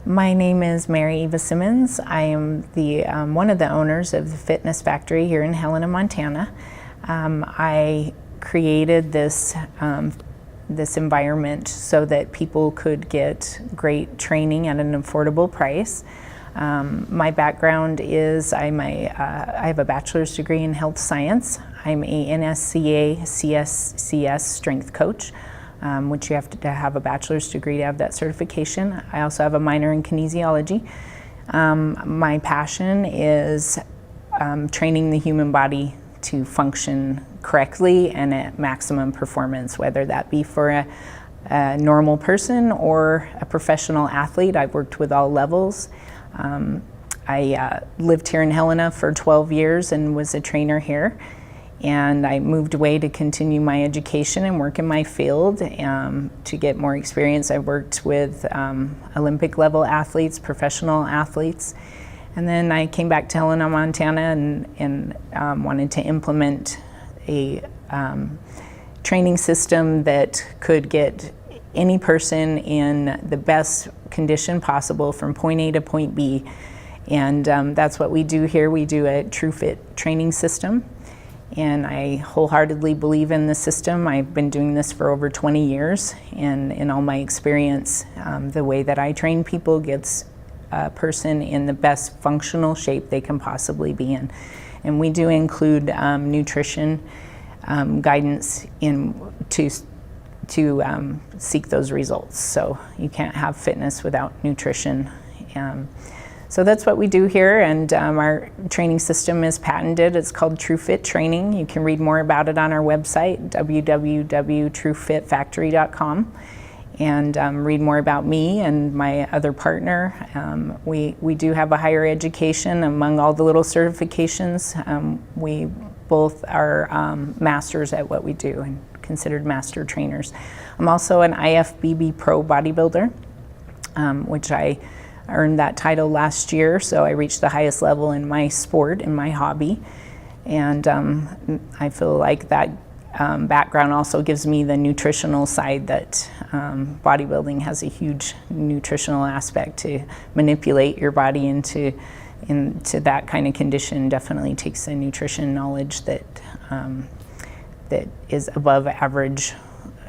My name is Mary Eva Simmons. I am the one of the owners of the Fitness Factory here in Helena, Montana. I created this environment so that people could get great training at an affordable price. My background is I have a bachelor's degree in health science. I'm a NSCA CSCS strength coach, which you have to have a bachelor's degree to have that certification. I also have a minor in kinesiology. My passion is training the human body to function correctly and at maximum performance, whether that be for a normal person or a professional athlete. I've worked with all levels. I lived here in Helena for 12 years and was a trainer here. And I moved away to continue my education and work in my field to get more experience. I worked with Olympic level athletes, professional athletes. And then I came back to Helena, Montana and wanted to implement a training system that could get any person in the best condition possible from point A to point B. And that's what we do here. We do a True Fit training system. And I wholeheartedly believe in the system. I've been doing this for over 20 years, and in all my experience, the way that I train people gets a person in the best functional shape they can possibly be in. And we do include nutrition guidance to seek those results. So you can't have fitness without nutrition. So that's what we do here, and our training system is patented. It's called True Fit Training. You can read more about it on our website, www.truefitfactory.com, and read more about me and my other partner. We do have a higher education among all the little certifications. We both are masters at what we do and considered master trainers. I'm also an IFBB Pro bodybuilder, which I earned that title last year, so I reached the highest level in my sport, in my hobby. And I feel like that background also gives me the nutritional side that bodybuilding has a huge nutritional aspect. To manipulate your body into that kind of condition definitely takes the nutrition knowledge that is above average.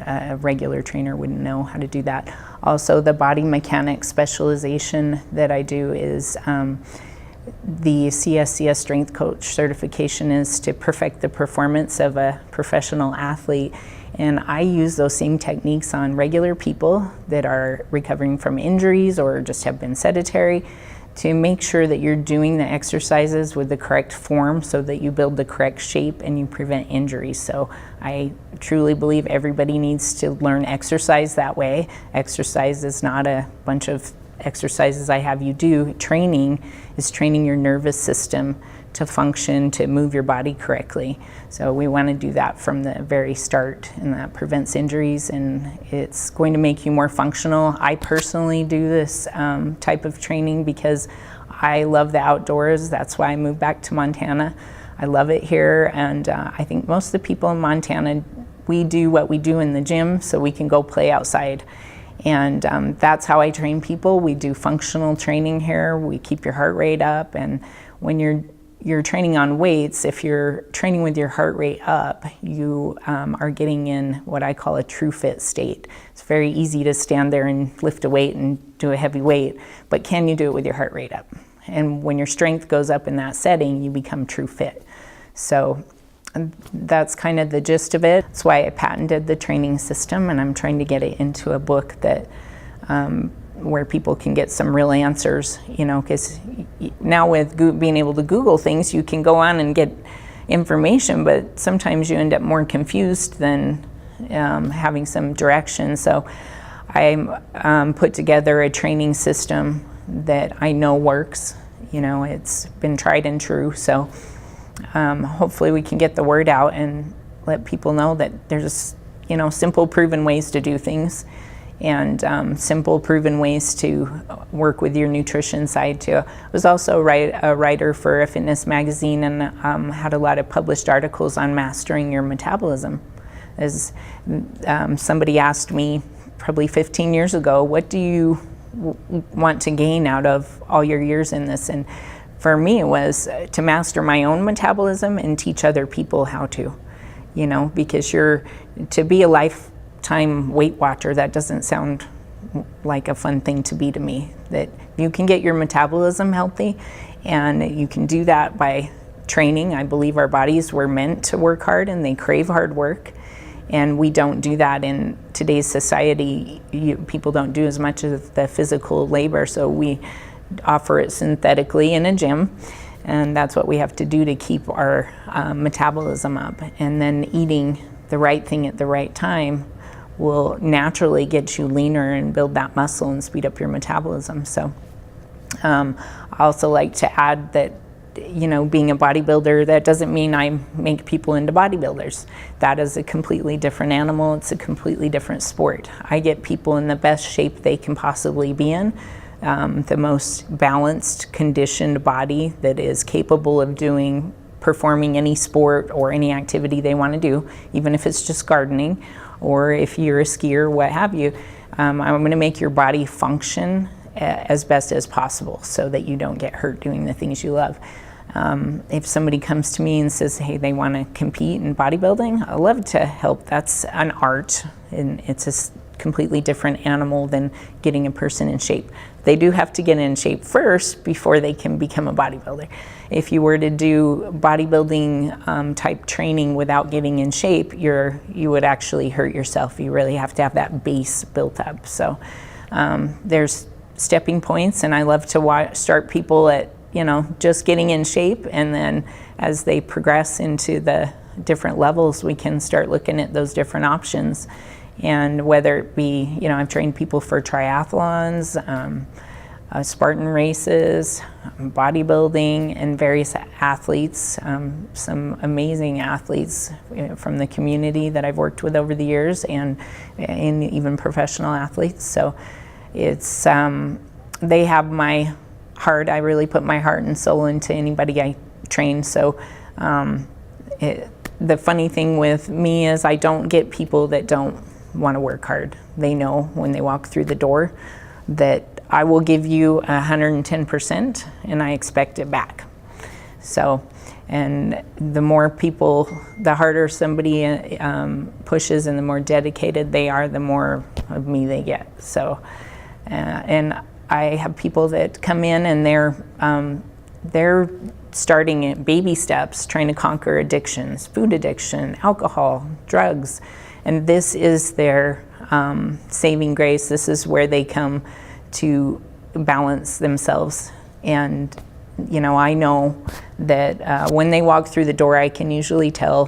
A regular trainer wouldn't know how to do that. Also, the body mechanics specialization that I do is the CSCS strength coach certification is to perfect the performance of a professional athlete. And I use those same techniques on regular people that are recovering from injuries or just have been sedentary, to make sure that you're doing the exercises with the correct form so that you build the correct shape and you prevent injuries. So I truly believe everybody needs to learn exercise that way. Exercise is not a bunch of exercises I have you do. Training is training your nervous system to function, to move your body correctly. So we want to do that from the very start, and that prevents injuries, and it's going to make you more functional. I personally do this type of training because I love the outdoors. That's why I moved back to Montana. I love it here, and I think most of the people in Montana, we do what we do in the gym so we can go play outside. And that's how I train people. We do functional training here. We keep your heart rate up, and when you're training on weights, if you're training with your heart rate up, you are getting in what I call a true fit state. It's very easy to stand there and lift a weight and do a heavy weight, but can you do it with your heart rate up? And when your strength goes up in that setting, you become true fit. So that's kind of the gist of it. That's why I patented the training system, and I'm trying to get it into a book that where people can get some real answers, you know, because now with being able to Google things, you can go on and get information, but sometimes you end up more confused than having some direction. So I put together a training system that I know works. You know, it's been tried and true. So hopefully we can get the word out and let people know that there's, you know, simple, proven ways to do things. And simple, proven ways to work with your nutrition side too. I was also a writer for a fitness magazine, and had a lot of published articles on mastering your metabolism. As somebody asked me probably 15 years ago, what do you want to gain out of all your years in this. And for me, it was to master my own metabolism and teach other people how to, because to be a lifetime Weight Watcher, that doesn't sound like a fun thing to be to me. That you can get your metabolism healthy, and you can do that by training. I believe our bodies were meant to work hard, and they crave hard work. And we don't do that in today's society. People don't do as much of the physical labor, so we offer it synthetically in a gym. And that's what we have to do to keep our metabolism up. And then eating the right thing at the right time will naturally get you leaner and build that muscle and speed up your metabolism. So I also like to add that being a bodybuilder, that doesn't mean I make people into bodybuilders. That is a completely different animal. It's a completely different sport. I get people in the best shape they can possibly be in, the most balanced, conditioned body that is capable of performing any sport or any activity they want to do, even if it's just gardening, or if you're a skier, what have you. I'm going to make your body function as best as possible so that you don't get hurt doing the things you love. If somebody comes to me and says, hey, they want to compete in bodybuilding, I love to help. That's an art, and it's a completely different animal than getting a person in shape. They do have to get in shape first before they can become a bodybuilder. If you were to do bodybuilding type training without getting in shape, you would actually hurt yourself. You really have to have that base built up. So there's stepping points, and I love to start people at just getting in shape, and then as they progress into the different levels, we can start looking at those different options. And whether it be, I've trained people for triathlons, Spartan races, bodybuilding, and various athletes, some amazing athletes from the community that I've worked with over the years, and even professional athletes. So it's they have my heart. I really put my heart and soul into anybody I train. So the funny thing with me is I don't get people that don't want to work hard. They know when they walk through the door that I will give you 110% and I expect it back. So, and the more people, the harder somebody pushes and the more dedicated they are, the more of me they get. So, and I have people that come in and they're starting at baby steps, trying to conquer addictions, food addiction, alcohol, drugs, and this is their saving grace. This is where they come to balance themselves. And I know that when they walk through the door, I can usually tell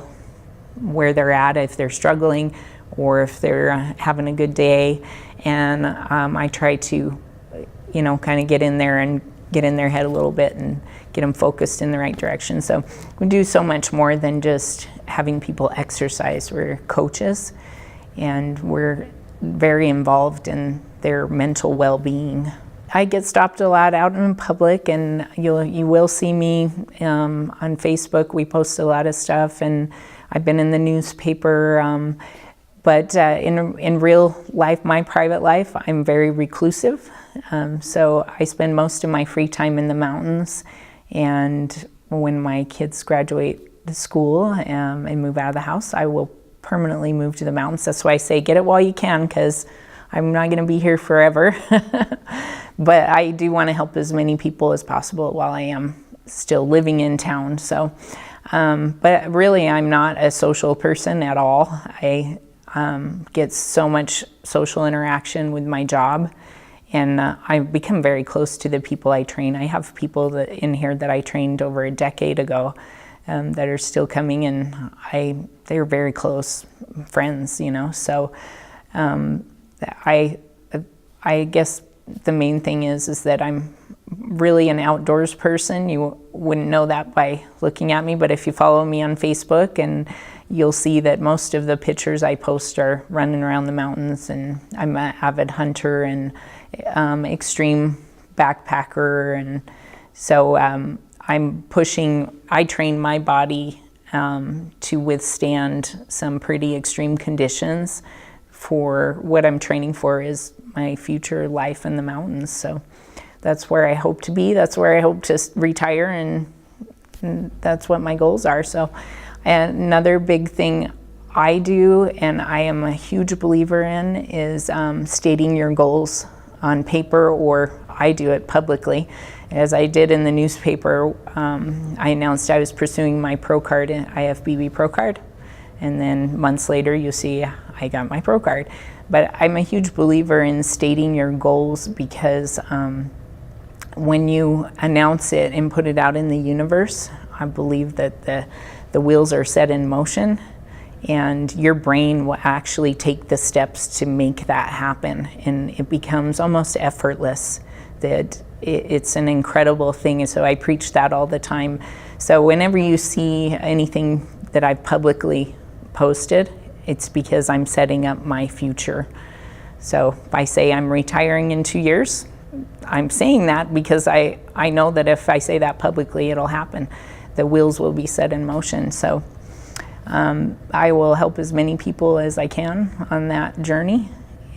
where they're at, if they're struggling or if they're having a good day. And I try to kind of get in there and get in their head a little bit and get them focused in the right direction. So we do so much more than just having people exercise. We're coaches, and we're very involved in their mental well-being. I get stopped a lot out in public, and you will see me on Facebook. We post a lot of stuff, and I've been in the newspaper. But in real life, my private life, I'm very reclusive. So I spend most of my free time in the mountains. And when my kids graduate school and move out of the house, I will permanently move to the mountains. That's why I say get it while you can, because I'm not going to be here forever. But I do want to help as many people as possible while I am still living in town. So, but really, I'm not a social person at all. I get so much social interaction with my job, and I've become very close to the people I train. I have people in here that I trained over a decade ago that are still coming, and they're very close friends, So I guess the main thing is that I'm really an outdoors person. You wouldn't know that by looking at me, but if you follow me on Facebook, and you'll see that most of the pictures I post are running around the mountains, and I'm an avid hunter and extreme backpacker, and so I train my body to withstand some pretty extreme conditions. For what I'm training for is my future life in the mountains. So that's where I hope to be. That's where I hope to retire, and that's what my goals are. So another big thing I do, and I am a huge believer in, is stating your goals on paper, or I do it publicly. As I did in the newspaper, I announced I was pursuing my pro card, IFBB pro card, and then months later you see I got my pro card. But I'm a huge believer in stating your goals, because when you announce it and put it out in the universe, I believe that the wheels are set in motion, and your brain will actually take the steps to make that happen, and it becomes almost effortless. That it's an incredible thing. And so I preach that all the time. So whenever you see anything that I've publicly posted, it's because I'm setting up my future. So if I say I'm retiring in 2 years, I'm saying that because I know that if I say that publicly, it'll happen. The wheels will be set in motion. So I will help as many people as I can on that journey,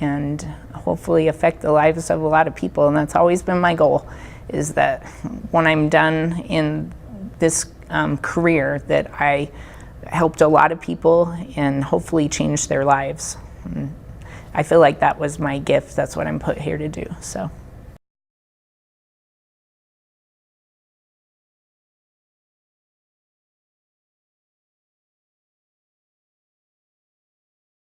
and hopefully affect the lives of a lot of people. And that's always been my goal, is that when I'm done in this career, that I helped a lot of people and hopefully changed their lives. And I feel like that was my gift. That's what I'm put here to do. So.